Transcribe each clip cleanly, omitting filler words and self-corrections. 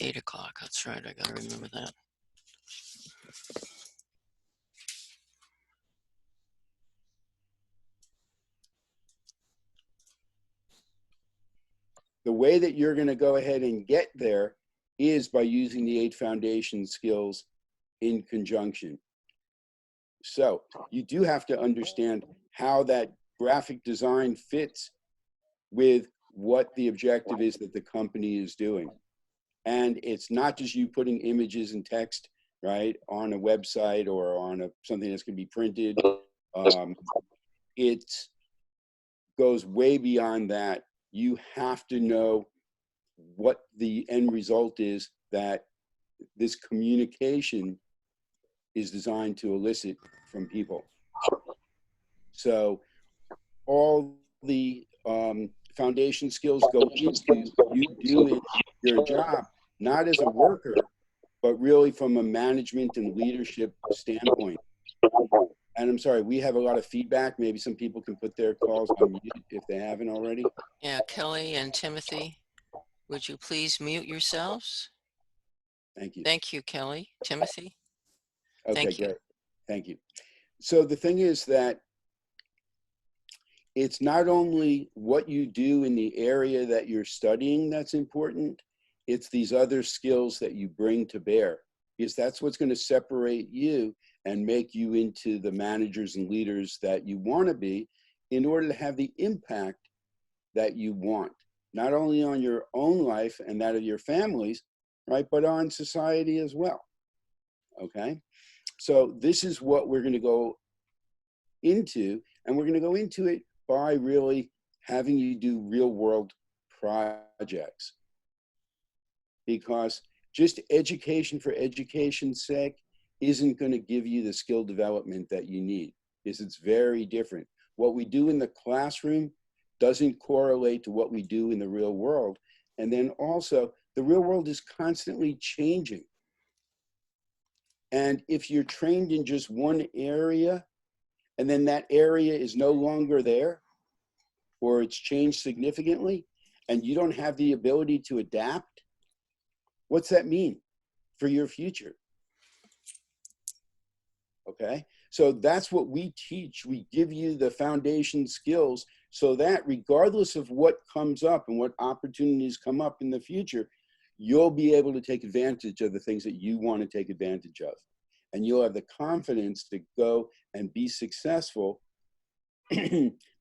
8 o'clock. That's right. I got to remember that. The way that you're going to go ahead and get there is by using the 8 foundation skills in conjunction. So you do have to understand how that graphic design fits with what the objective is that the company is doing. And it's not just you putting images and text, right, on a website or on something that's going to be printed. It goes way beyond that. You have to know what the end result is that this communication is designed to elicit from people. So all the foundation skills go into you doing your job, not as a worker, but really from a management and leadership standpoint. And I'm sorry, we have a lot of feedback. Maybe some people can put their calls on mute if they haven't already. Yeah, Kelly and Timothy, would you please mute yourselves? Thank you. Thank you, Kelly. Timothy? Okay, Thank you. great. Thank you. So the thing is that it's not only what you do in the area that you're studying that's important, it's these other skills that you bring to bear, because that's what's going to separate you and make you into the managers and leaders that you want to be in order to have the impact that you want, not only on your own life and that of your families, right, but on society as well. Okay? So this is what we're going to go into, and we're going to go into it by really having you do real world projects. Because just education for education's sake isn't going to give you the skill development that you need, because it's very different. What we do in the classroom doesn't correlate to what we do in the real world. And then also, the real world is constantly changing. And if you're trained in just one area, and then that area is no longer there, or it's changed significantly, and you don't have the ability to adapt, what's that mean for your future? Okay, so that's what we teach. We give you the foundation skills so that regardless of what comes up and what opportunities come up in the future, you'll be able to take advantage of the things that you want to take advantage of. And you'll have the confidence to go and be successful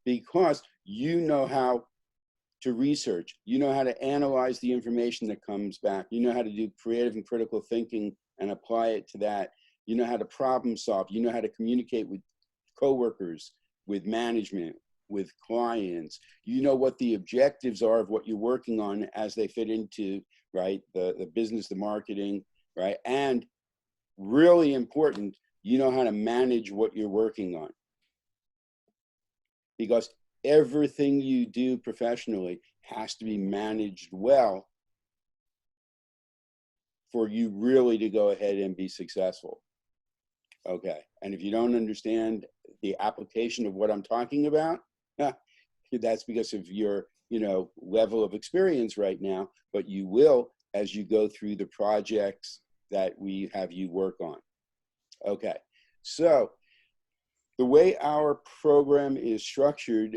because you know how to research, you know how to analyze the information that comes back, you know how to do creative and critical thinking and apply it to that, you know how to problem solve, you know how to communicate with coworkers, with management, with clients, you know what the objectives are of what you're working on as they fit into, right, the business, the marketing, right, and really important, you know how to manage what you're working on. Because everything you do professionally has to be managed well for you really to go ahead and be successful. Okay, and if you don't understand the application of what I'm talking about, that's because of your, level of experience right now, but you will as you go through the projects that we have you work on. Okay, so the way our program is structured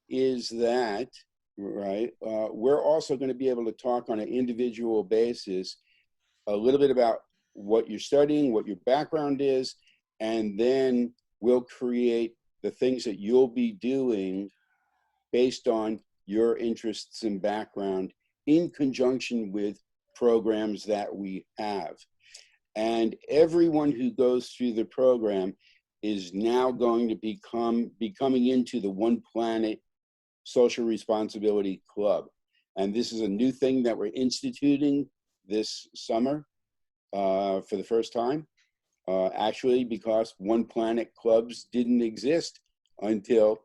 is that, right, we're also going to be able to talk on an individual basis a little bit about what you're studying, what your background is, and then we'll create the things that you'll be doing based on your interests and background in conjunction with programs that we have. And everyone who goes through the program is now going to be coming into the One Planet Social Responsibility Club. And this is a new thing that we're instituting this summer for the first time, actually, because One Planet clubs didn't exist until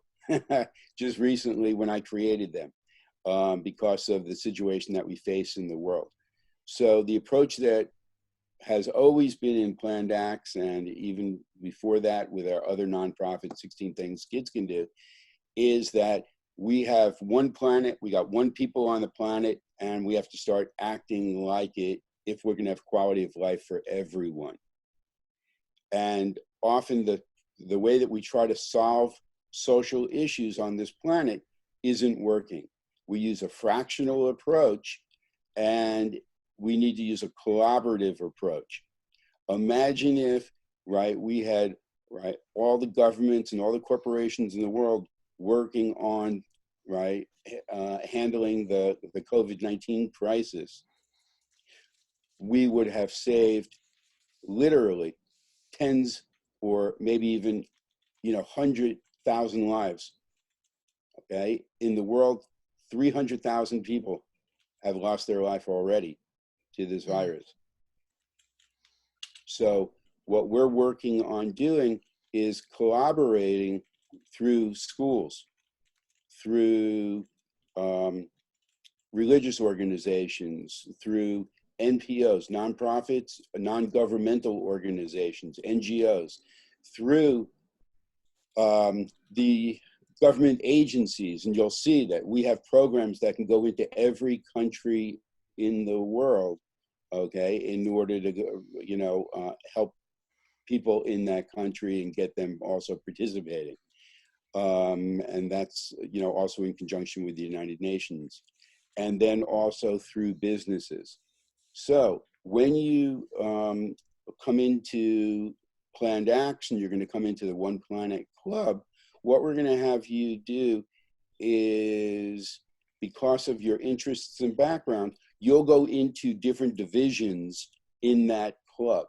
just recently when I created them because of the situation that we face in the world. So the approach that has always been in Planned Acts, and even before that with our other nonprofit, 16 Things Kids Can Do, is that we have one planet, we got one people on the planet, and we have to start acting like it if we're going to have quality of life for everyone. And often the way that we try to solve social issues on this planet isn't working. We use a fractional approach, and we need to use a collaborative approach. Imagine if, right, we had, right, all the governments and all the corporations in the world working on, right, handling the COVID-19 crisis. We would have saved literally tens or maybe even, 100,000 lives. Okay, in the world, 300,000 people have lost their life already to this virus. So what we're working on doing is collaborating through schools, through religious organizations, through NPOs, nonprofits, non-governmental organizations, NGOs, through the government agencies. And you'll see that we have programs that can go into every country in the world, okay, in order to, help people in that country and get them also participating. And that's, also in conjunction with the United Nations. And then also through businesses. So when you come into planned action, you're going to come into the One Planet Club. What we're going to have you do is, because of your interests and background, you'll go into different divisions in that club.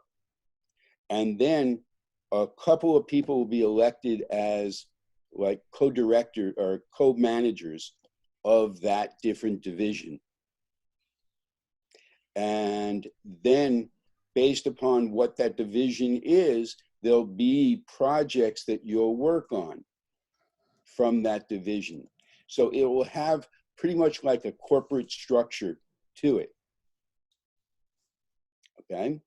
And then a couple of people will be elected as like co-director or co-managers of that different division. And then based upon what that division is, there'll be projects that you'll work on from that division. So it will have pretty much like a corporate structure to it. Okay.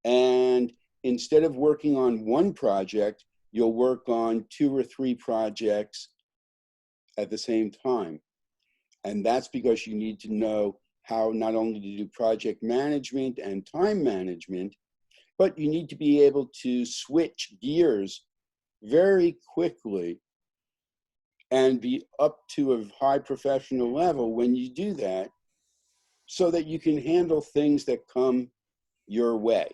And instead of working on one project, you'll work on 2 or 3 projects at the same time. And that's because you need to know how not only to do project management and time management, but you need to be able to switch gears very quickly and be up to a high professional level when you do that, so that you can handle things that come your way.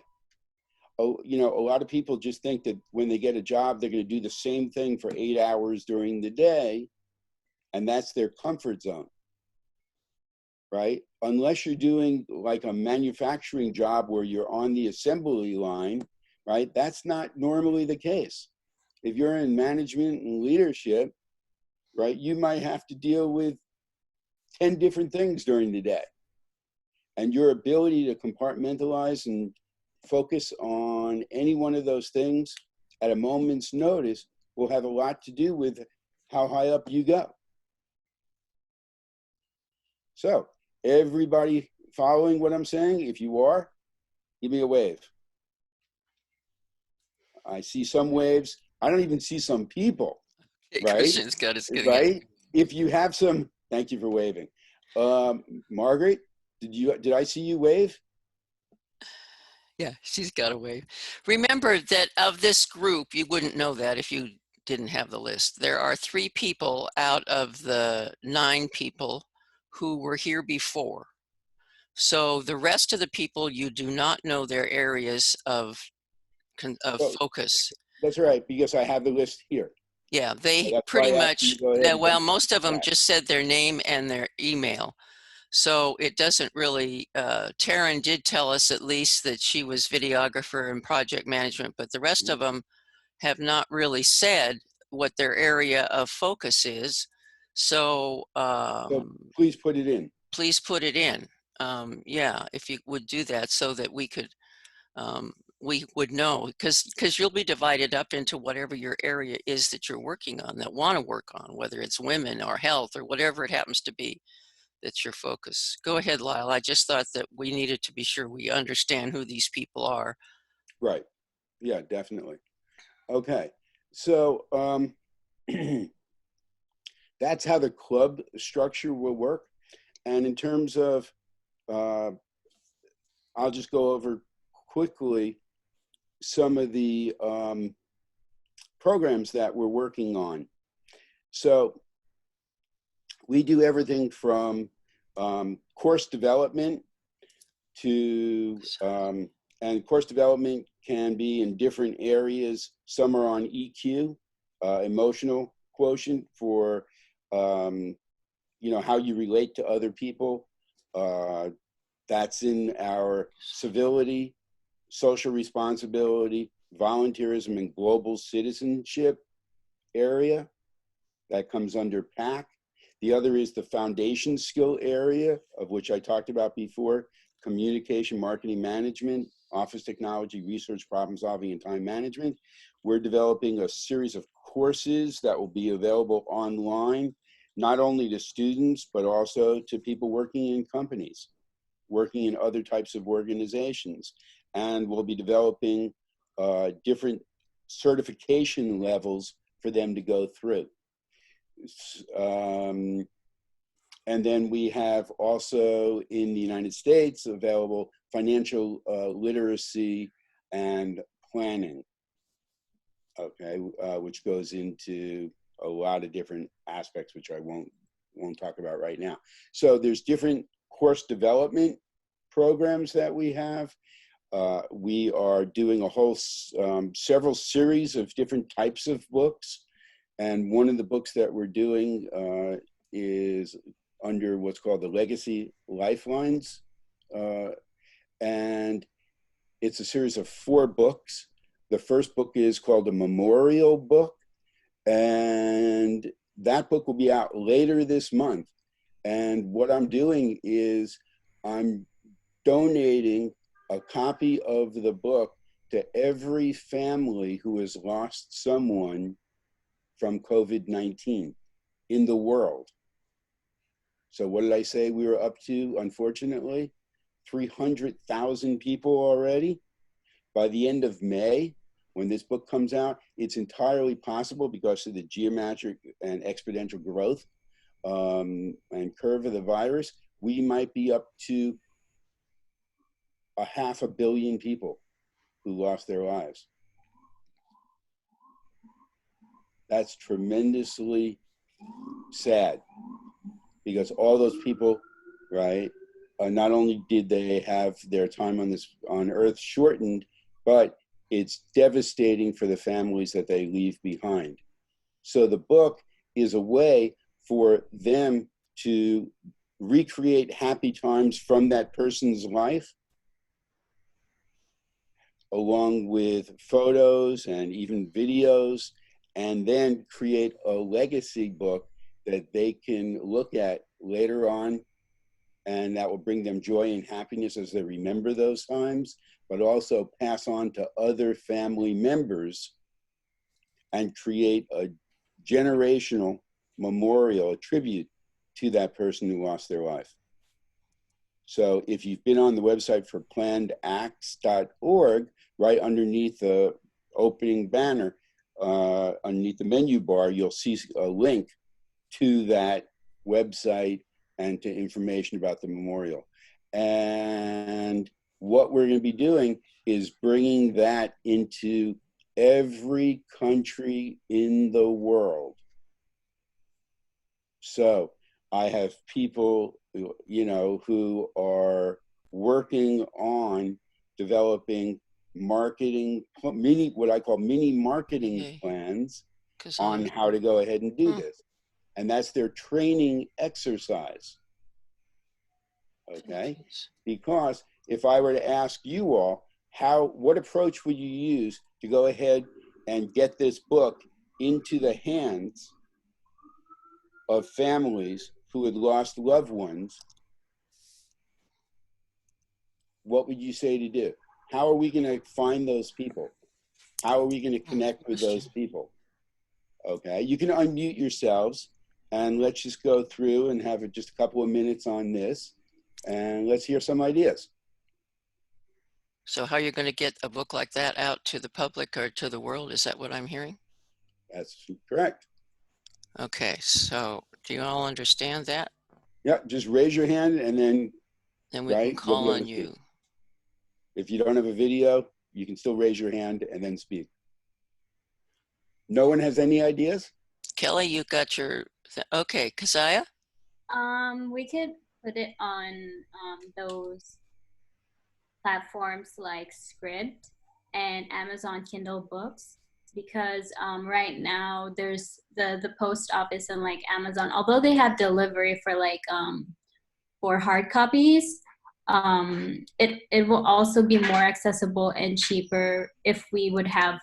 Oh, a lot of people just think that when they get a job, they're going to do the same thing for 8 hours during the day, and that's their comfort zone, right? Unless you're doing like a manufacturing job where you're on the assembly line, right? That's not normally the case. If you're in management and leadership, right, you might have to deal with 10 different things during the day. And your ability to compartmentalize and focus on any one of those things at a moment's notice will have a lot to do with how high up you go. So everybody following what I'm saying? If you are, give me a wave. I see some waves. I don't even see some people, Okay, right? Christian's got his good. Right? If you have some, thank you for waving. Margaret, did I see you wave? Yeah, she's got a wave. Remember that of this group, you wouldn't know that if you didn't have the list. There are 3 people out of the 9 people who were here before. So the rest of the people, you do not know their areas of focus. That's right, because I have the list here. Yeah, they That's pretty why I asked you much, to go ahead well, and most of them that. just said their name and their email. So it doesn't really, Taryn did tell us at least that she was videographer and project management, but the rest of them have not really said what their area of focus is. So, So please put it in. please put it in. Yeah, if you would do that so that we could, we would know, because you'll be divided up into whatever your area is that you're working on, that want to work on, whether it's women or health or whatever it happens to be. That's your focus. Go ahead, Lyle. I just thought that we needed to be sure we understand who these people are. Right. Yeah, definitely. Okay. So that's how the club structure will work. And in terms of, uh, I'll just go over quickly some of the programs that we're working on. So we do everything from course development to, and course development can be in different areas. Some are on EQ, emotional quotient, for how you relate to other people. That's in our civility, social responsibility, volunteerism, and global citizenship area. That comes under PAC. The other is the foundation skill area, of which I talked about before: communication, marketing, management, office technology, research, problem solving, and time management. We're developing a series of courses that will be available online, not only to students, but also to people working in companies, working in other types of organizations. And we'll be developing different certification levels for them to go through. And then we have also in the United States available financial literacy and planning, okay, which goes into a lot of different aspects, which I won't talk about right now. So there's different course development programs that we have. We are doing a whole several series of different types of books. And one of the books that we're doing is under what's called the Legacy Lifelines. And it's a series of 4 books. The first book is called a memorial book. And that book will be out later this month. And what I'm doing is I'm donating a copy of the book to every family who has lost someone from COVID-19 in the world. So what did I say we were up to, unfortunately? 300,000 people already. By the end of May, when this book comes out, it's entirely possible, because of the geometric and exponential growth and curve of the virus, we might be up to 500 million people who lost their lives. That's tremendously sad, because all those people, right, not only did they have their time on Earth shortened, but it's devastating for the families that they leave behind. So the book is a way for them to recreate happy times from that person's life, along with photos and even videos, and then create a legacy book that they can look at later on, and that will bring them joy and happiness as they remember those times, but also pass on to other family members and create a generational memorial, a tribute to that person who lost their life. So if you've been on the website for plannedacts.org, right underneath the opening banner, underneath the menu bar, you'll see a link to that website and to information about the memorial. And what we're going to be doing is bringing that into every country in the world. So I have people, who are working on developing marketing, what I call mini marketing plans on how to go ahead and do this. And that's their training exercise. Okay? Because if I were to ask you all, what approach would you use to go ahead and get this book into the hands of families who had lost loved ones, what would you say to do? How are we going to find those people? How are we going to connect with those people? Okay, you can unmute yourselves, and let's just go through and have just a couple of minutes on this, and let's hear some ideas. So how are you going to get a book like that out to the public or to the world? Is that what I'm hearing? That's correct. Okay, so do you all understand that? Yeah, just raise your hand and then, Then we can right, you'll call be able on to speak. you. If you don't have a video, you can still raise your hand and then speak. No one has any ideas? Kelly, you got your, okay, Keziah? We could put it on those platforms like Script and Amazon Kindle books because right now there's the post office and like Amazon, although they have delivery for like for hard copies, it will also be more accessible and cheaper if we would have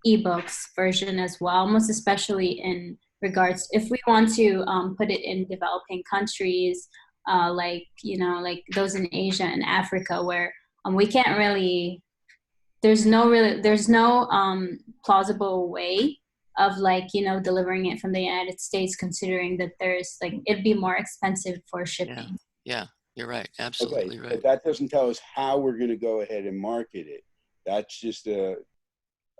ebooks version as well, most especially in regards if we want to put it in developing countries like like those in Asia and Africa where we can't really there's no plausible way of like delivering it from the United States considering that there's like it'd be more expensive for Yeah, shipping. yeah, you're right. Okay, Absolutely right. but that doesn't tell us how we're going to go ahead and market it. That's just a,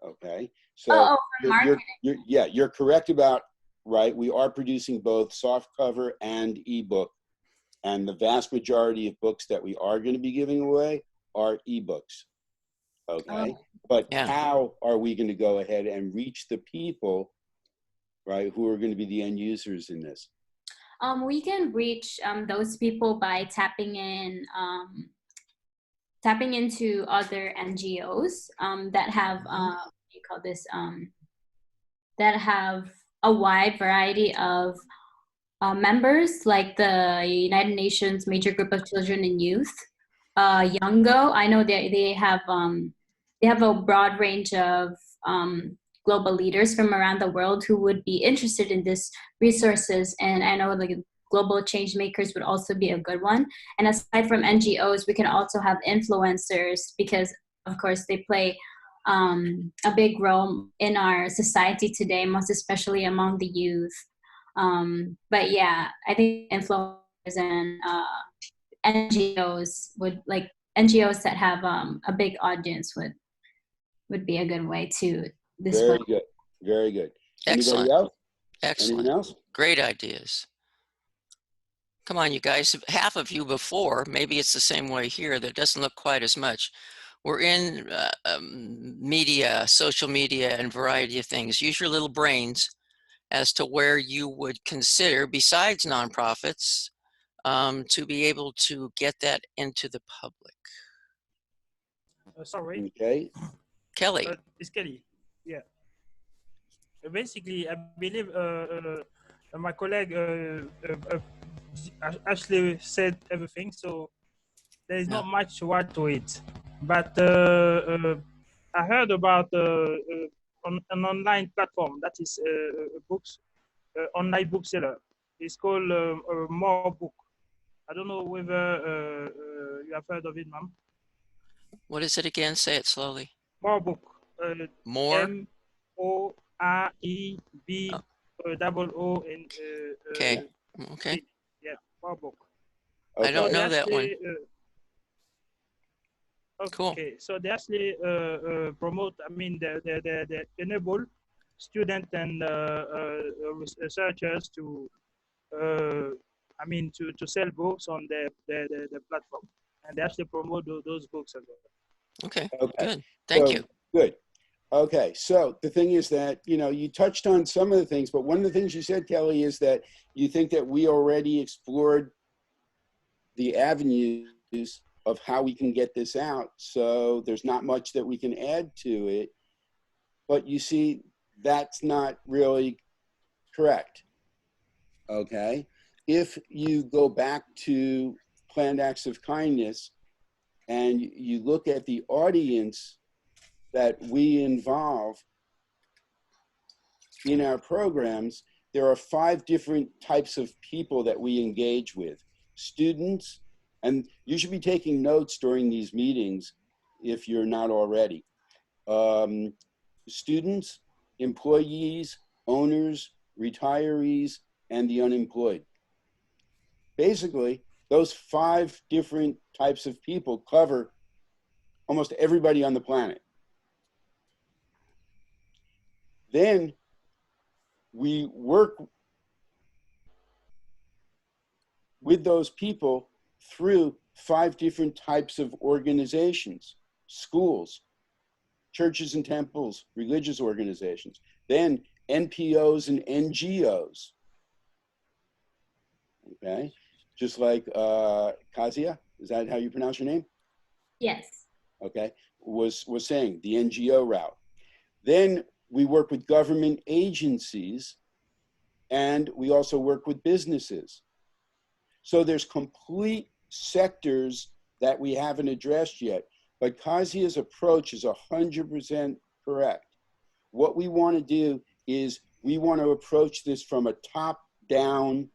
okay. So Oh, for marketing. yeah, you're correct about, right? We are producing both soft cover and ebook. And the vast majority of books that we are going to be giving away are ebooks. Okay. Oh. But Yeah, how are we going to go ahead and reach the people, right, who are going to be the end users in this? We can reach those people by tapping into other NGOs that have what do you call this that have a wide variety of members, like the United Nations Major Group of Children and Youth, Youngo. I know they have a broad range of global leaders from around the world who would be interested in this resources, and I know like global change makers would also be a good one. And aside from NGOs, we can also have influencers because, of course, they play a big role in our society today, most especially among the youth. But yeah, I think influencers and NGOs would like NGOs that have a big audience would be a good way to display. Very good. Very good. Anybody excellent, else? Anyone excellent. else? Great ideas. Come on, you guys, half of you before, maybe it's the same way here, that doesn't look quite as much. We're in media, social media, and variety of things. Use your little brains as to where you would consider, besides nonprofits, to be able to get that into the public. Sorry, Okay. Kelly, it's Kelly. Yeah. Basically, I believe my colleague Ashley said everything, so there is yeah. not much to add to it. But I heard about an online platform that is books, online bookseller. It's called More Book. I don't know whether you have heard of it, ma'am. What is it again? Say it slowly. More Book. More? MOREB double O and Okay. Okay. yeah, More Book. I Okay. don't So they know that one. actually Cool. okay, so they actually promote. I mean, they enable students and researchers to, I mean, to sell books on the platform, and they actually promote those books as well. Okay. Okay. Good. Thank you. Good. Okay. So the thing is that, you touched on some of the things, but one of the things you said, Kelly, is that you think that we already explored the avenues of how we can get this out. So there's not much that we can add to it. But you see, that's not really correct. Okay. If you go back to planned acts of kindness and you look at the audience that we involve in our programs, there are 5 different types of people that we engage with. Students, and you should be taking notes during these meetings if you're not already. Students, employees, owners, retirees, and the unemployed. Basically, those 5 different types of people cover almost everybody on the planet. Then we work with those people through 5 different types of organizations: schools, churches and temples, religious organizations, then NPOs and NGOs. Okay, just like Kazia, is that how you pronounce your name? Yes. Okay, was saying the NGO route. Then we work with government agencies, and we also work with businesses. So there's complete sectors that we haven't addressed yet, but Kazia's approach is 100% correct. What we want to do is we want to approach this from a top-down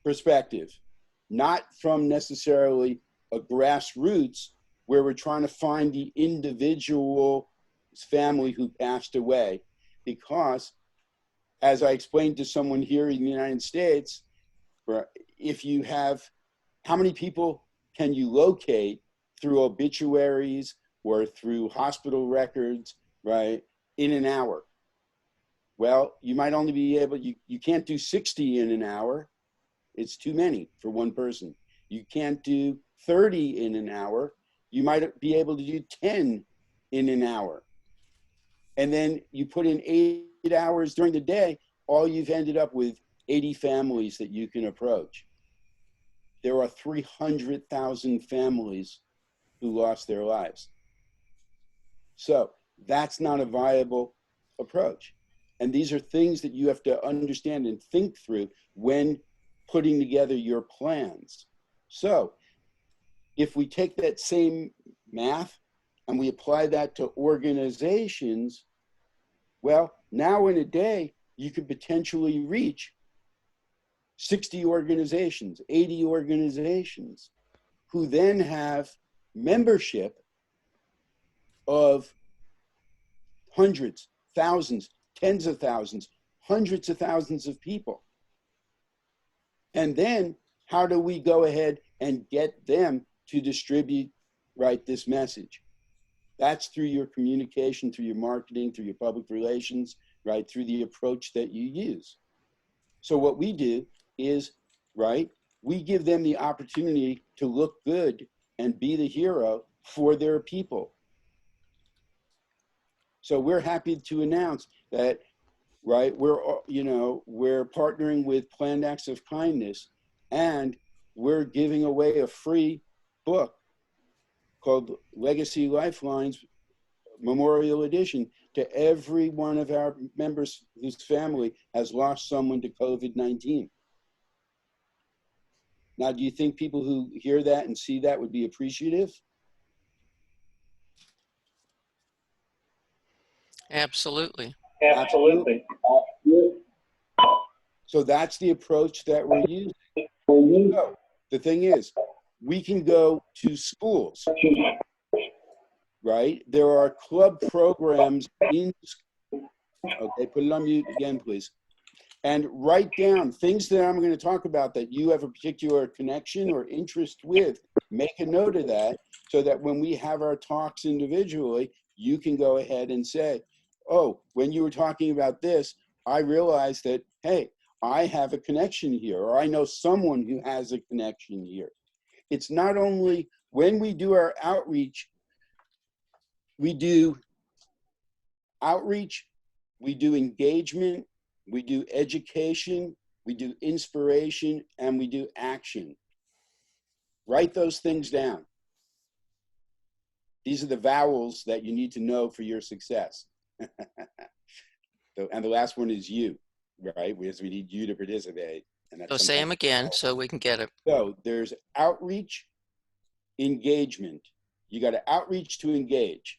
perspective, not from necessarily a grassroots where we're trying to find the individual family who passed away. Because, as I explained to someone here in the United States, if you have, how many people can you locate through obituaries or through hospital records, right, in an hour? Well, you might only be able, you can't do 60 in an hour. It's too many for one person. You can't do 30 in an hour. You might be able to do 10 in an hour. And then you put in 8 hours during the day, all you've ended up with 80 families that you can approach. There are 300,000 families who lost their lives. So that's not a viable approach. And these are things that you have to understand and think through when putting together your plans. So if we take that same math and we apply that to organizations, well, now in a day, you could potentially reach 60 organizations, 80 organizations, who then have membership of hundreds, thousands, tens of thousands, hundreds of thousands of people. And then how do we go ahead and get them to distribute, right, this message? That's through your communication, through your marketing, through your public relations, right, through the approach that you use. So what we do is, right, we give them the opportunity to look good and be the hero for their people. So we're happy to announce that, right, we're partnering with Planned Acts of Kindness, and we're giving away a free book called Legacy Lifelines Memorial Edition to every one of our members whose family has lost someone to COVID-19. Now, do you think people who hear that and see that would be appreciative? Absolutely. Absolutely. So that's the approach that we're using. So the thing is, we can go to schools, right? There are club programs in, okay, put it on mute again, please. And write down things that I'm going to talk about that you have a particular connection or interest with. Make a note of that so that when we have our talks individually, you can go ahead and say, oh, when you were talking about this, I realized that, hey, I have a connection here, or I know someone who has a connection here. It's not only when we do our outreach, we do outreach, we do engagement, we do education, we do inspiration, and we do action. Write those things down. These are the vowels that you need to know for your success. And the last one is you, right? Because we need you to participate. And that's So say them again so we can get it. So there's outreach, engagement. You got to outreach to engage.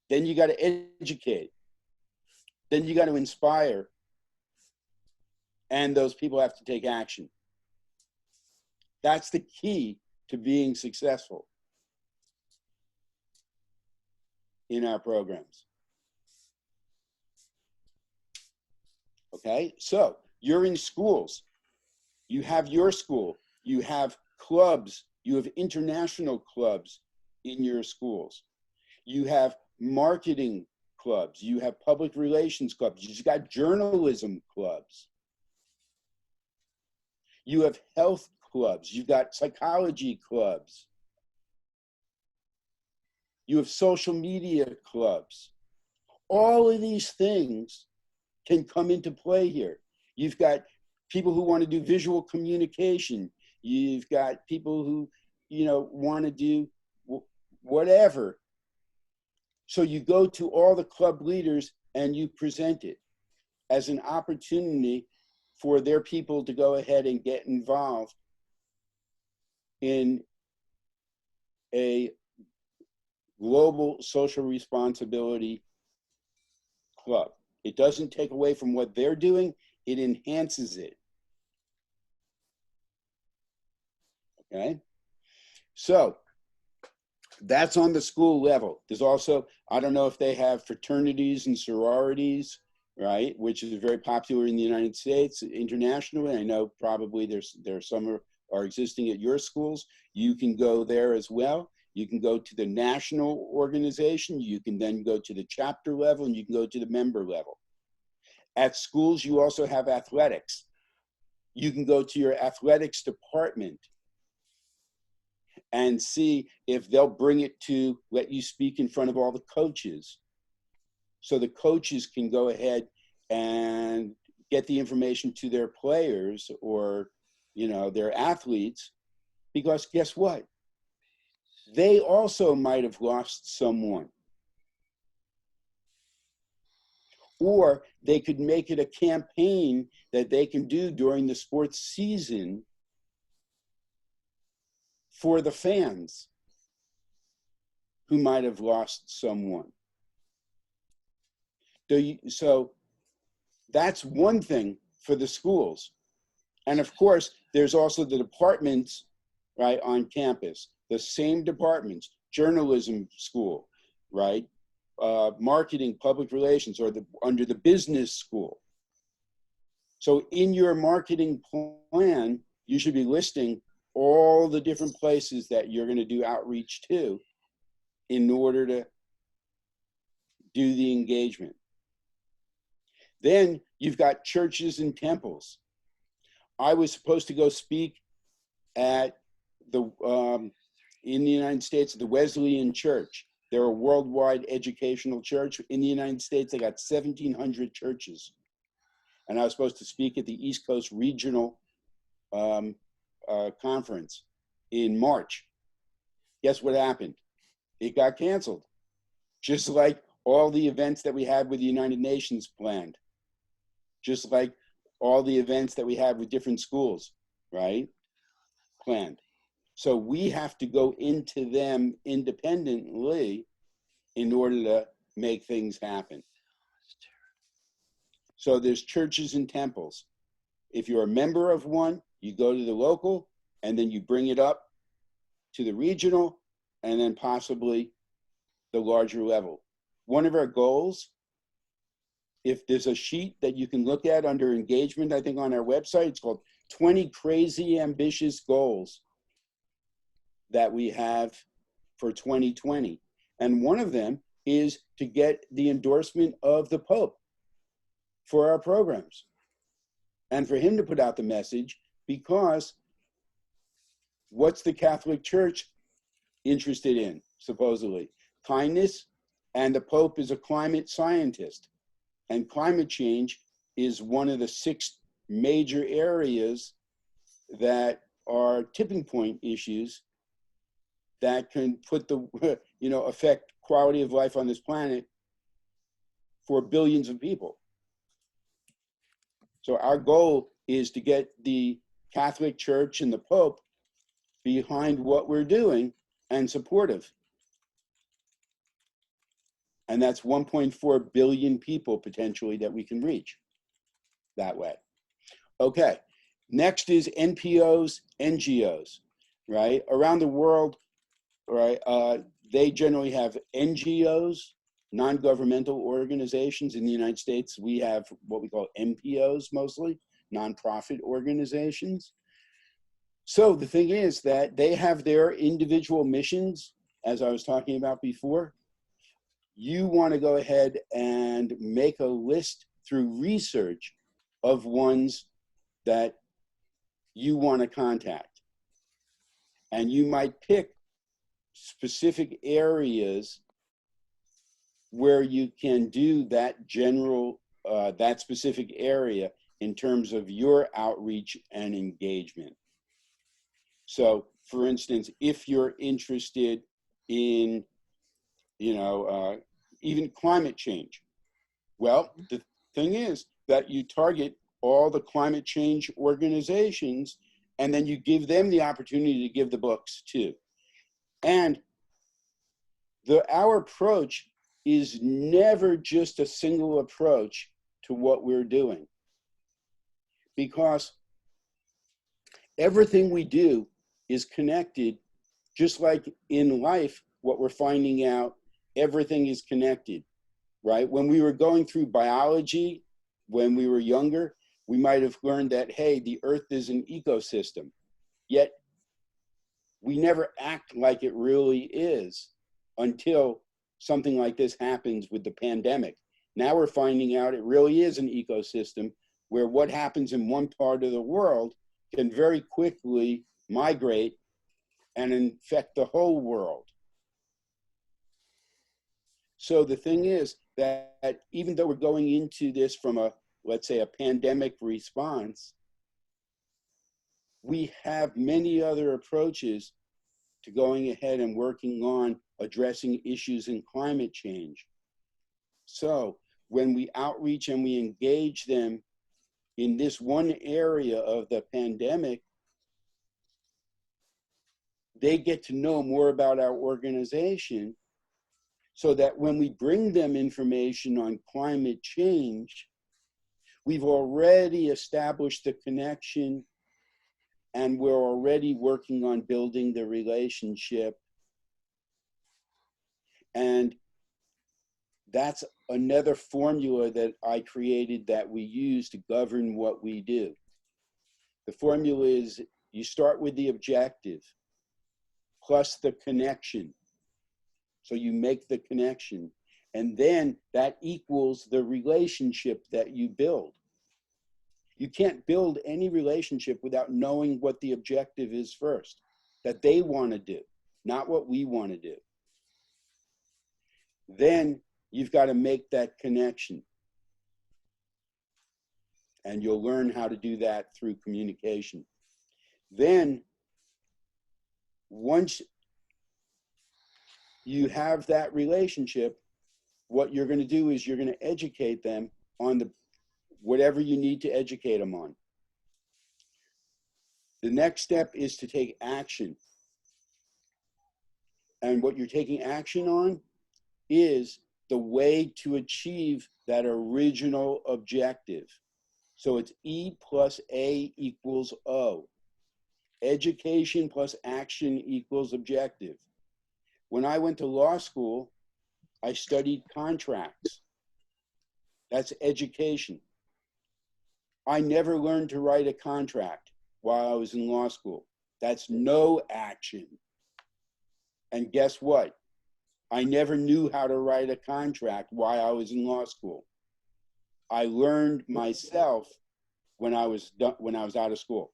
Then you got to educate. Then you got to inspire. And those people have to take action. That's the key to being successful in our programs. Okay, so you're in schools. You have your school. You have clubs. You have international clubs in your schools. You have marketing clubs, you have public relations clubs, you've got journalism clubs, you have health clubs, you've got psychology clubs, you have social media clubs. All of these things can come into play here. You've got people who want to do visual communication. You've got people who, want to do whatever. So you go to all the club leaders and you present it as an opportunity for their people to go ahead and get involved in a global social responsibility club. It doesn't take away from what they're doing, it enhances it. Okay? So that's on the school level. There's also, I don't know if they have fraternities and sororities, right, which is very popular in the United States. Internationally, I know probably there's some are existing at your schools. You can go there as well. You can go to the national organization. You can then go to the chapter level, and you can go to the member level. At schools, you also have athletics. You can go to your athletics department and see if they'll bring it to let you speak in front of all the coaches. So the coaches can go ahead and get the information to their players or, their athletes, because guess what? They also might have lost someone. Or they could make it a campaign that they can do during the sports season for the fans who might have lost someone. So that's one thing for the schools. And of course, there's also the departments, right, on campus. The same departments, journalism school, right? Marketing, public relations, or under the business school. So in your marketing plan, you should be listing all the different places that you're going to do outreach to in order to do the engagement. Then you've got churches and temples. I was supposed to go speak at in the United States, the Wesleyan Church. They're a worldwide educational church. In the United States, they got 1,700 churches. And I was supposed to speak at the East Coast Regional Conference in March. Guess what happened? It got canceled. Just like all the events that we had with the United Nations planned. Just like all the events that we have with different schools, right? Planned. So we have to go into them independently in order to make things happen. So there's churches and temples. If you're a member of one, you go to the local, and then you bring it up to the regional, and then possibly the larger level. One of our goals, if there's a sheet that you can look at under engagement, I think on our website, it's called 20 Crazy Ambitious Goals that we have for 2020. And one of them is to get the endorsement of the Pope for our programs and for him to put out the message, because what's the Catholic Church interested in, supposedly? Kindness, and the Pope is a climate scientist. And climate change is one of the 6 major areas that are tipping point issues that can put affect quality of life on this planet for billions of people. So our goal is to get the Catholic Church and the Pope behind what we're doing and supportive. And that's 1.4 billion people potentially that we can reach that way. Okay, next is NPOs, NGOs, right? Around the world, right, they generally have NGOs, non-governmental organizations. In the United States, we have what we call NPOs mostly, nonprofit organizations. So the thing is that they have their individual missions, as I was talking about before. you want to go ahead and make a list through research of ones that you want to contact. And you might pick specific areas where you can do that general, that specific area in terms of your outreach and engagement. So, for instance, if you're interested in, even climate change, well, the thing is that you target all the climate change organizations, and then you give them the opportunity to give the books too. And our approach is never just a single approach to what we're doing, because everything we do is connected. Just like in life, what we're finding out, everything is connected, right? When we were going through biology, when we were younger, we might have learned that, hey, the earth is an ecosystem. Yet we never act like it really is until something like this happens with the pandemic. Now we're finding out it really is an ecosystem where what happens in one part of the world can very quickly migrate and infect the whole world. So the thing is that even though we're going into this from a, let's say, a pandemic response, we have many other approaches to going ahead and working on addressing issues in climate change. So when we outreach and we engage them in this one area of the pandemic, they get to know more about our organization, so that when we bring them information on climate change, we've already established the connection and we're already working on building the relationship. And that's another formula that I created that we use to govern what we do. The formula is you start with the objective plus the connection. So you make the connection, and then that equals the relationship that you build. You can't build any relationship without knowing what the objective is first, that they want to do, not what we want to do. Then you've got to make that connection. And you'll learn how to do that through communication. Then, once you have that relationship, what you're going to do is you're going to educate them on whatever you need to educate them on. The next step is to take action. And what you're taking action on is the way to achieve that original objective. So it's E plus A equals O. Education plus action equals objective. When I went to law school, I studied contracts. That's education. I never learned to write a contract while I was in law school. That's no action. And guess what? I never knew how to write a contract while I was in law school. I learned myself when I was out of school.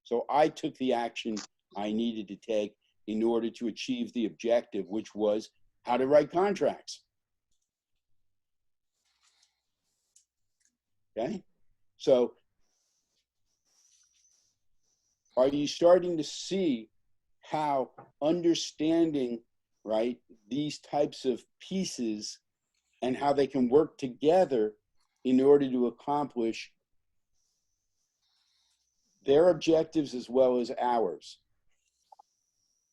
So I took the action I needed to take in order to achieve the objective, which was how to write contracts. Okay? So are you starting to see how understanding, right, these types of pieces and how they can work together in order to accomplish their objectives as well as ours?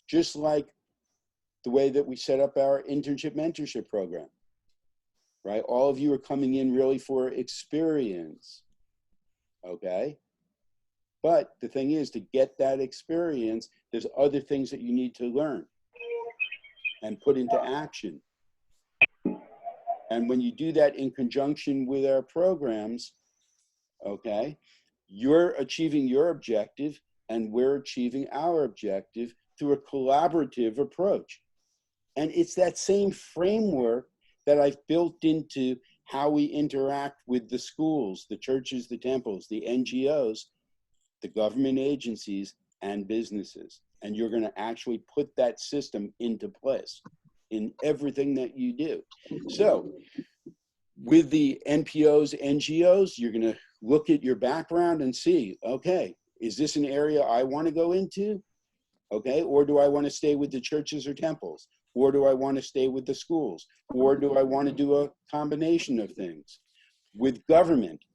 Just like the way that we set up our internship mentorship program, right? All of you are coming in really for experience, okay? But the thing is, to get that experience, there's other things that you need to learn and put into action. And when you do that in conjunction with our programs, okay, you're achieving your objective and we're achieving our objective through a collaborative approach. And it's that same framework that I've built into how we interact with the schools, the churches, the temples, the NGOs, the government agencies, and businesses. And you're going to actually put that system into place in everything that you do. So with the NPOs, NGOs, you're going to look at your background and see, okay, is this an area I want to go into? Okay, or do I want to stay with the churches or temples? Or do I want to stay with the schools? Or do I want to do a combination of things? With government,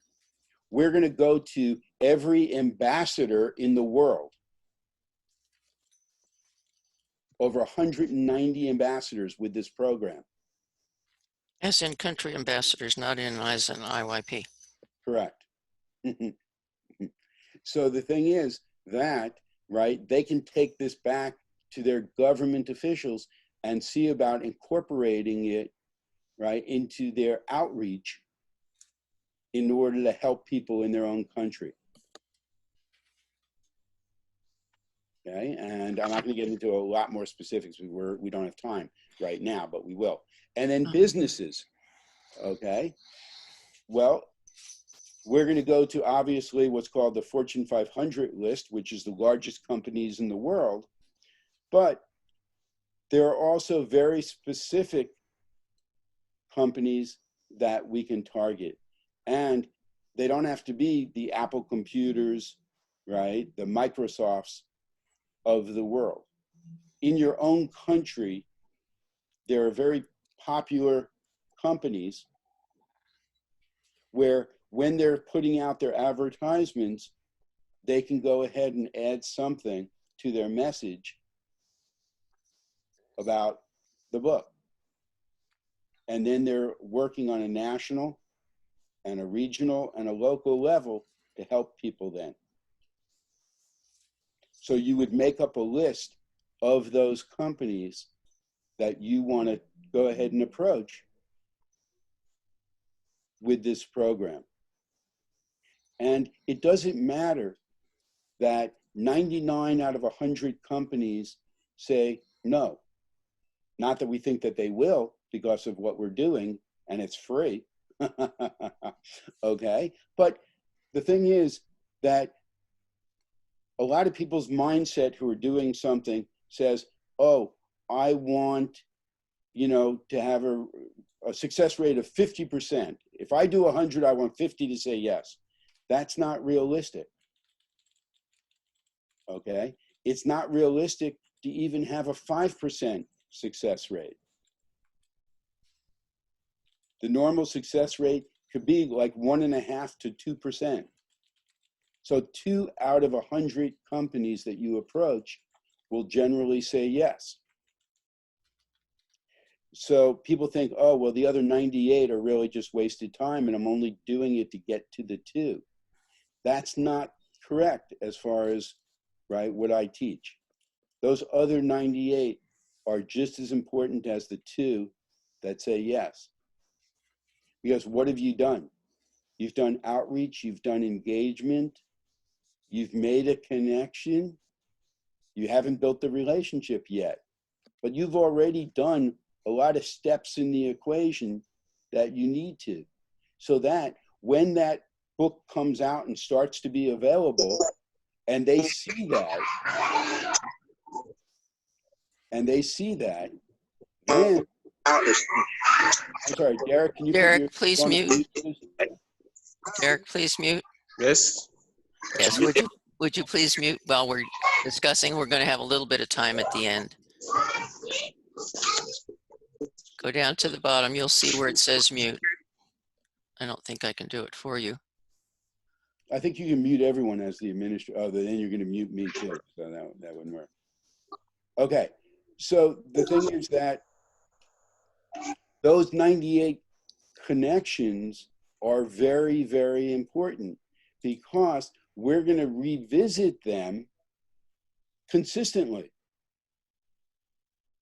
we're going to go to every ambassador in the world. Over 190 ambassadors with this program. As in country ambassadors, not in as an IYP. Correct. So the thing is that, right, they can take this back to their government officials and see about incorporating it, right, into their outreach in order to help people in their own country. Okay, and I'm not going to get into a lot more specifics. We don't have time right now, but we will. And then businesses, okay? Well, we're going to go to obviously what's called the Fortune 500 list, which is the largest companies in the world. But there are also very specific companies that we can target. And they don't have to be the Apple computers, right? The Microsofts of the world. In your own country, there are very popular companies where when they're putting out their advertisements, they can go ahead and add something to their message about the book. And then they're working on a national and a regional and a local level to help people then. So you would make up a list of those companies that you want to go ahead and approach with this program. And it doesn't matter that 99 out of 100 companies say no. Not that we think that they will because of what we're doing and it's free. Okay? But the thing is that a lot of people's mindset who are doing something says, oh, I want, to have a success rate of 50%. If I do 100, I want 50 to say yes. That's not realistic. Okay? It's not realistic to even have a 5% success rate. The normal success rate could be like 1.5 to 2%. So 2 out of 100 companies that you approach will generally say yes. So people think, oh, well, the other 98 are really just wasted time and I'm only doing it to get to the 2. That's not correct as far as, right, what I teach. Those other 98 are just as important as the 2 that say yes. Because what have you done? You've done outreach, you've done engagement, you've made a connection. You haven't built the relationship yet, but you've already done a lot of steps in the equation that you need to. So that when that book comes out and starts to be available, and they see that, then, I'm sorry, Derek, can you Derek, put your please phone on mute. please? Derek, please mute. Yes. Yes, would you please mute while we're discussing? We're going to have a little bit of time at the end. Go down to the bottom. You'll see where it says mute. I don't think I can do it for you. I think you can mute everyone as the administrator. Oh, then you're going to mute me too. So that wouldn't work. Okay. So the thing is that those 98 connections are very, very important because we're going to revisit them consistently.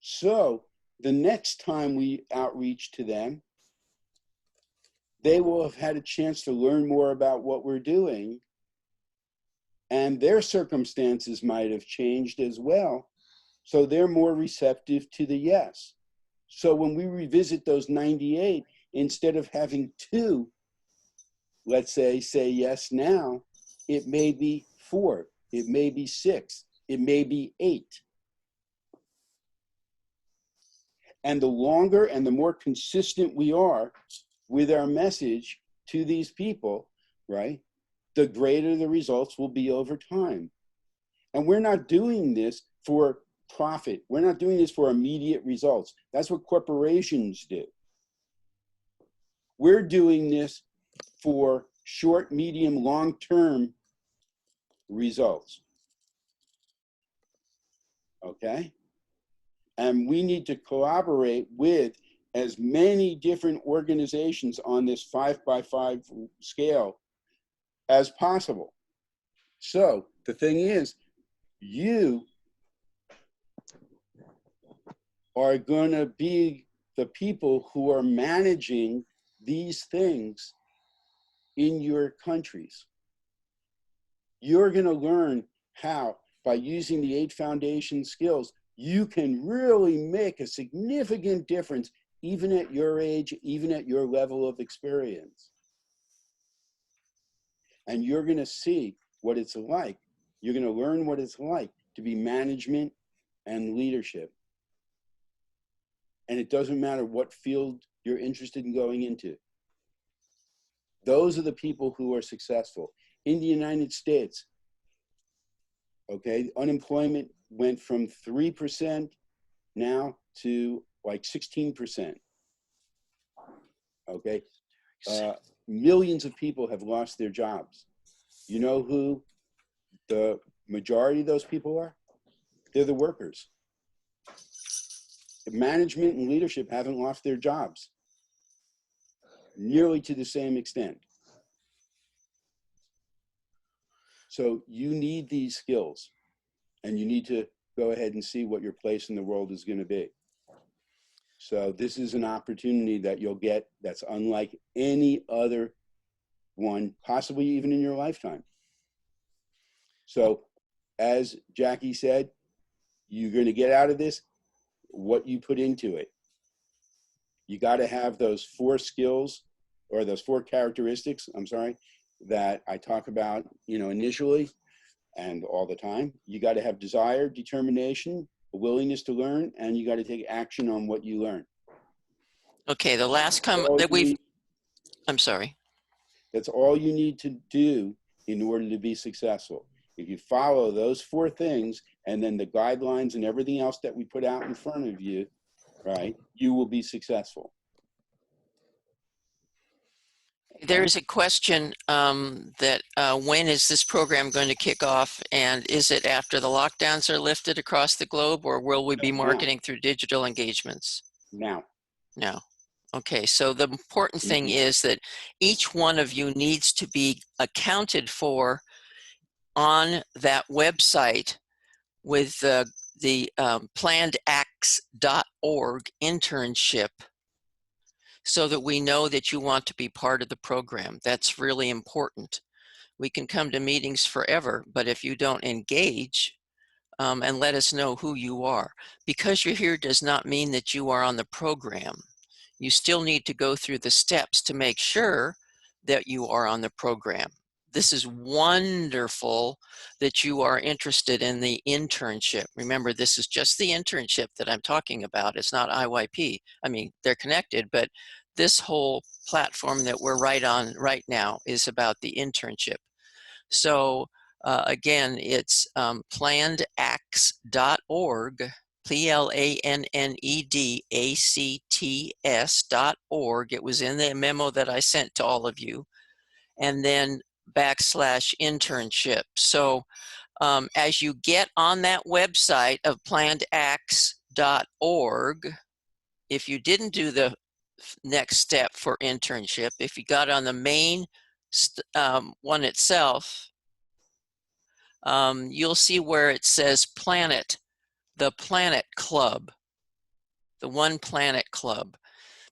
So the next time we outreach to them, they will have had a chance to learn more about what we're doing, and their circumstances might have changed as well. So they're more receptive to the yes. So when we revisit those 98, instead of having 2, let's say yes now, it may be 4, it may be 6, it may be 8. And the longer and the more consistent we are with our message to these people, right, the greater the results will be over time. And we're not doing this for profit. We're not doing this for immediate results. That's what corporations do. We're doing this for short, medium, long-term results. Okay? And we need to collaborate with as many different organizations on this 5x5 scale as possible. So the thing is, you are going to be the people who are managing these things in your countries. You're going to learn how, by using the 8 foundation skills, you can really make a significant difference, even at your age, even at your level of experience. And you're going to see what it's like. You're going to learn what it's like to be management and leadership. And it doesn't matter what field you're interested in going into. Those are the people who are successful. In the United States, okay, unemployment went from 3% now to like 16%. Okay, millions of people have lost their jobs. You know who the majority of those people are? They're the workers. Management and leadership haven't lost their jobs nearly to the same extent. So you need these skills, and you need to go ahead and see what your place in the world is going to be. So this is an opportunity that you'll get that's unlike any other one, possibly even in your lifetime. So as Jackie said, you're going to get out of this what you put into it. You got to have those 4 skills, or those 4 characteristics, I'm sorry, that I talk about, you know, initially and all the time. You got to have desire, determination, a willingness to learn, and you got to take action on what you learn. Okay, the last comment that we've, I'm sorry. That's all you need to do in order to be successful. If you follow those 4 things, and then the guidelines and everything else that we put out in front of you, right, you will be successful. There's a question that when is this program going to kick off, and is it after the lockdowns are lifted across the globe, or will we be marketing through digital engagements? Now. No. Okay, so the important thing is that each one of you needs to be accounted for on that website with the plannedacts.org internship, so that we know that you want to be part of the program. That's really important. We can come to meetings forever, but if you don't engage and let us know who you are, because you're here does not mean that you are on the program. You still need to go through the steps to make sure that you are on the program. This is wonderful that you are interested in the internship. Remember, this is just the internship that I'm talking about. It's not IYP. I mean, they're connected, but this whole platform that we're on right now is about the internship. So again, it's plannedacts.org, plannedacts.org. It was in the memo that I sent to all of you. And then /internship. So as you get on that website of plannedacts.org, if you didn't do the next step for internship, if you got on the main one itself, you'll see where it says Planet, the Planet Club, the One Planet Club.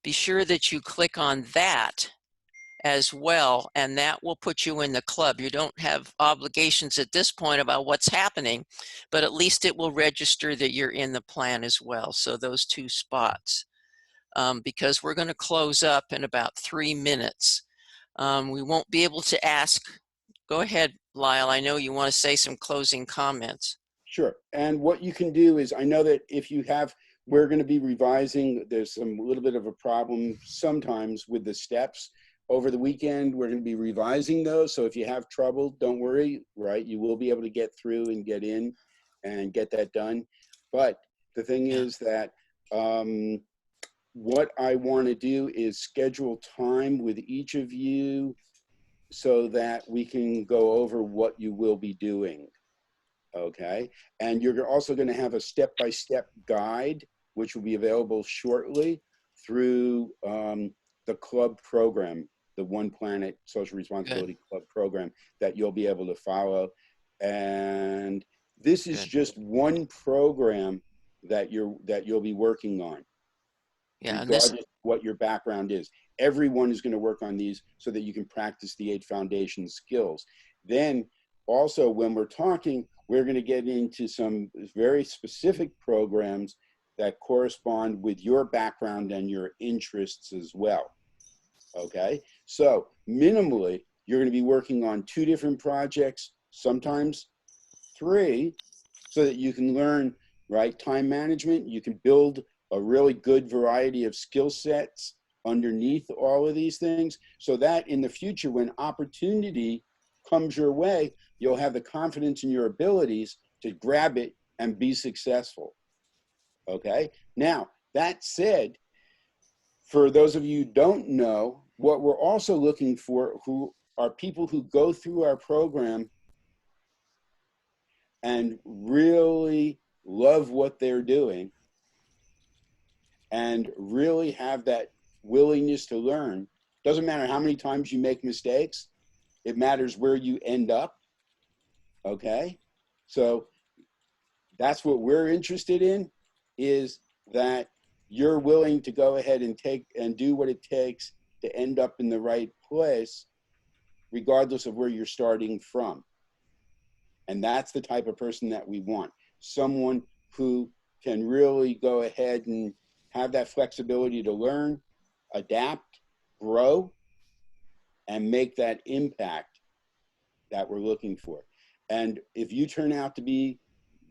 Be sure that you click on that as well, and that will put you in the club. You don't have obligations at this point about what's happening, but at least it will register that you're in the plan as well. So those 2 spots. because we're going to close up in about 3 minutes. We won't be able to ask. Go ahead, Lyle. I know you want to say some closing comments. Sure. And what you can do is, I know that if you have, we're going to be revising, there's a little bit of a problem sometimes with the steps. Over the weekend, we're going to be revising those. So if you have trouble, don't worry, right? You will be able to get through and get in and get that done. But the thing is that what I want to do is schedule time with each of you so that we can go over what you will be doing. Okay, and you're also going to have a step-by-step guide, which will be available shortly through the club program, the One Planet Social Responsibility Club program that you'll be able to follow. And this is just one program that you'll be working on, regardless of what your background is. Everyone is going to work on these so that you can practice the 8 foundation skills. Then also, when we're talking, we're going to get into some very specific programs that correspond with your background and your interests as well. Okay, so minimally, you're going to be working on 2 different projects, sometimes 3, so that you can learn, right, time management. You can build a really good variety of skill sets underneath all of these things, so that in the future, when opportunity comes your way, you'll have the confidence in your abilities to grab it and be successful. Okay, now that said, for those of you who don't know, what we're also looking for who are people who go through our program and really love what they're doing and really have that willingness to learn. Doesn't matter how many times you make mistakes, it matters where you end up. Okay, so that's what we're interested in, is that you're willing to go ahead and take and do what it takes to end up in the right place, regardless of where you're starting from. And that's the type of person that we want. Someone who can really go ahead and have that flexibility to learn, adapt, grow, and make that impact that we're looking for. And if you turn out to be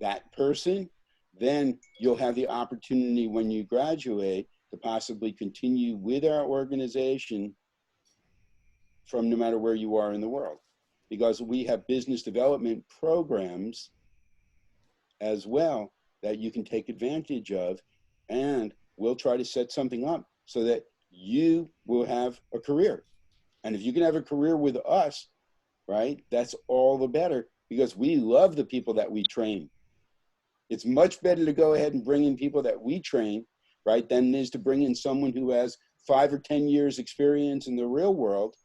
that person, then you'll have the opportunity when you graduate to possibly continue with our organization from no matter where you are in the world. Because we have business development programs as well that you can take advantage of, and we'll try to set something up so that you will have a career. And if you can have a career with us, right, that's all the better, because we love the people that we train. It's much better to go ahead and bring in people that we train, right, than it is to bring in someone who has 5 or 10 years experience in the real world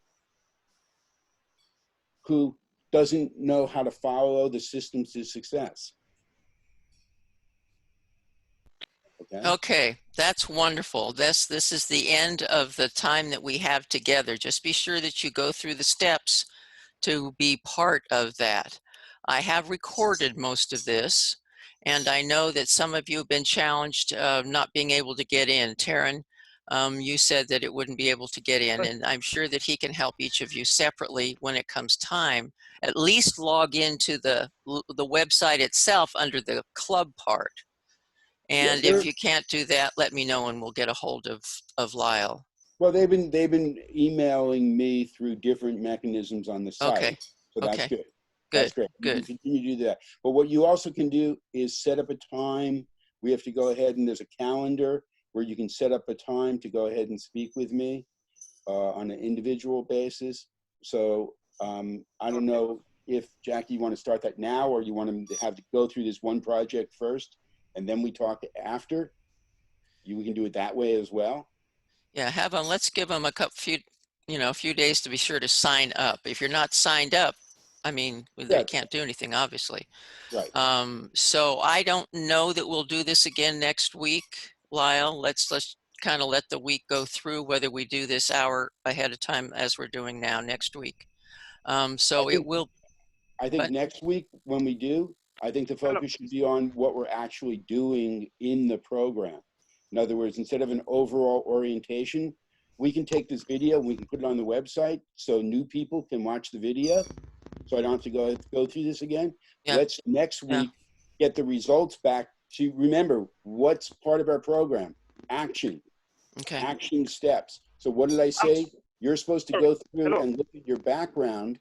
who doesn't know how to follow the systems to success. Okay. Okay, that's wonderful. This is the end of the time that we have together. Just be sure that you go through the steps to be part of that. I have recorded most of this, and I know that some of you have been challenged not being able to get in. Taryn, you said that it wouldn't be able to get in, and I'm sure that he can help each of you separately when it comes time. At least log into the website itself under the club part. And Yeah, if you can't do that, let me know and we'll get a hold of Lyle. well, they've been emailing me through different mechanisms on the site. Okay. So that's Okay. good. Good. That's great. You Good. can continue to do that. But what you also can do is set up a time. We have to go ahead, and there's a calendar where you can set up a time to go ahead and speak with me on an individual basis. So I don't know if, Jackie, you want to start that now, or you want to have to go through this one project first and then we talk after. We can do it that way as well. Yeah, let's give them a few days to be sure to sign up. If you're not signed up, I mean, they can't do anything, obviously. Right. So I don't know that we'll do this again next week, Lyle. Let's kind of let the week go through, whether we do this hour ahead of time as we're doing now next week. So it will. I think next week when we do, I think the focus should be on what we're actually doing in the program, In other words, instead of an overall orientation, we can take this video, we can put it on the website so new people can watch the video. So I don't have to go through this again. Yeah. Let's next Yeah. week get the results back to remember what's part of our program. Action. Okay. Action steps. So what did I say? You're supposed to go through Hello. and look at your background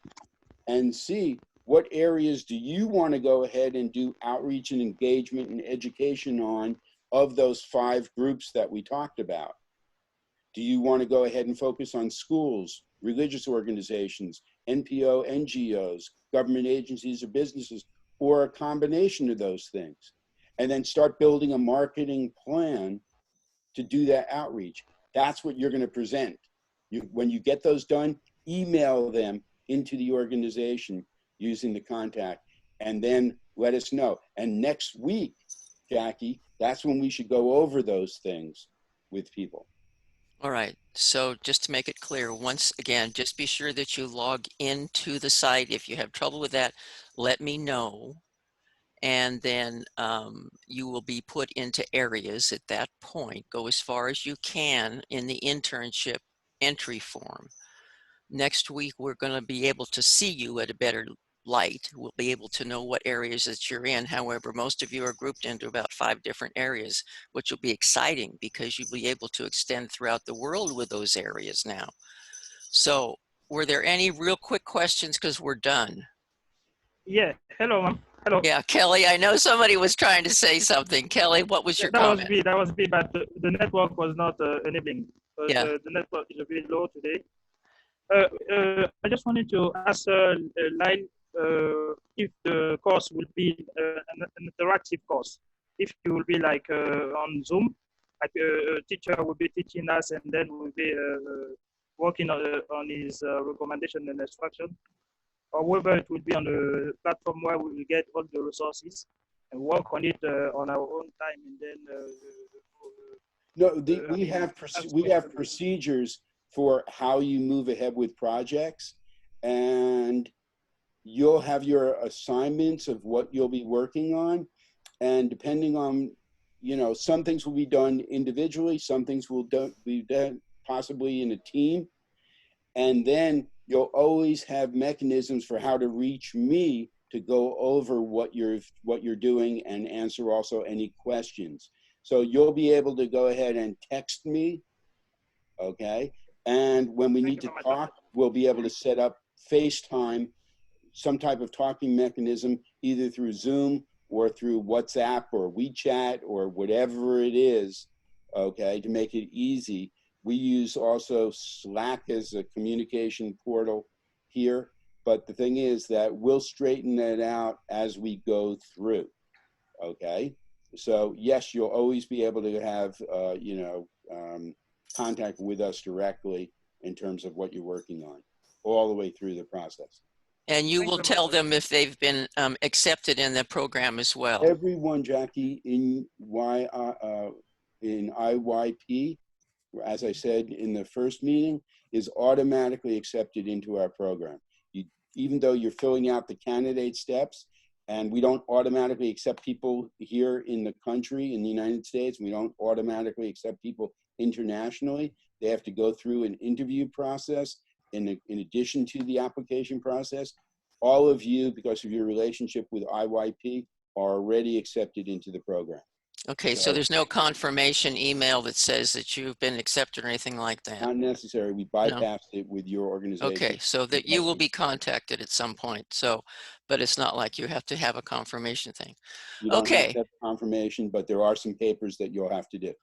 and see what areas do you want to go ahead and do outreach and engagement and education on of those 5 groups that we talked about. Do you want to go ahead and focus on schools, religious organizations, NPO, NGOs, government agencies or businesses, or a combination of those things? And then start building a marketing plan to do that outreach. That's what you're going to present. When you get those done, email them into the organization using the contact, and then let us know. And next week, Jackie, that's when we should go over those things with people. All right. So just to make it clear, once again, just be sure that you log into the site. If you have trouble with that, let me know. And then you will be put into areas at that point. Go as far as you can in the internship entry form. Next week, we're going to be able to see you at a better light. We'll be able to know what areas that you're in. However, most of you are grouped into about 5 different areas, which will be exciting because you'll be able to extend throughout the world with those areas now. So were there any real quick questions? Because we're done. Yeah. Hello, ma'am. Hello. Yeah, Kelly, I know somebody was trying to say something. Kelly, what was your comment? That was me, but the network was not enabling. Yeah. The network is a bit low today. I just wanted to ask Lyle if the course will be an interactive course. If you will be like on Zoom, like a teacher will be teaching us, and then we'll be working on his recommendation and instruction, or whether it will be on a platform where we will get all the resources and work on it on our own time, and then. No, we have procedures for how you move ahead with projects, and you'll have your assignments of what you'll be working on, and depending on, you know, some things will be done individually, some things will be done possibly in a team, and then you'll always have mechanisms for how to reach me to go over what you're doing and answer also any questions. So you'll be able to go ahead and text me, okay? And when we need to talk, we'll be able to set up FaceTime, some type of talking mechanism, either through Zoom or through WhatsApp or WeChat or whatever it is, okay, to make it easy. We use also Slack as a communication portal here, but the thing is that we'll straighten that out as we go through, okay? So yes, you'll always be able to have, contact with us directly in terms of what you're working on, all the way through the process. And you will tell them if they've been accepted in the program as well. Everyone, Jackie, in IYP, as I said in the first meeting, is automatically accepted into our program. Even though you're filling out the candidate steps, and we don't automatically accept people here in the country, in the United States, we don't automatically accept people internationally. They have to go through an interview process in addition to the application process. All of you, because of your relationship with IYP, are already accepted into the program. Okay, so there's no confirmation email that says that you've been accepted or anything like that? Not necessary. We bypassed it with your organization. Okay, so that you will be contacted at some point. So, but it's not like you have to have a confirmation thing. You don't have Okay. to have confirmation, but there are some papers that you'll have to do.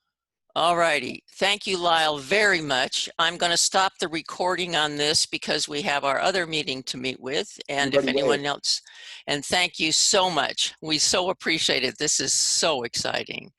All righty. Thank you, Lyle, very much. I'm going to stop the recording on this because we have our other meeting to meet with. And if anyone else, and thank you so much. We so appreciate it. This is so exciting.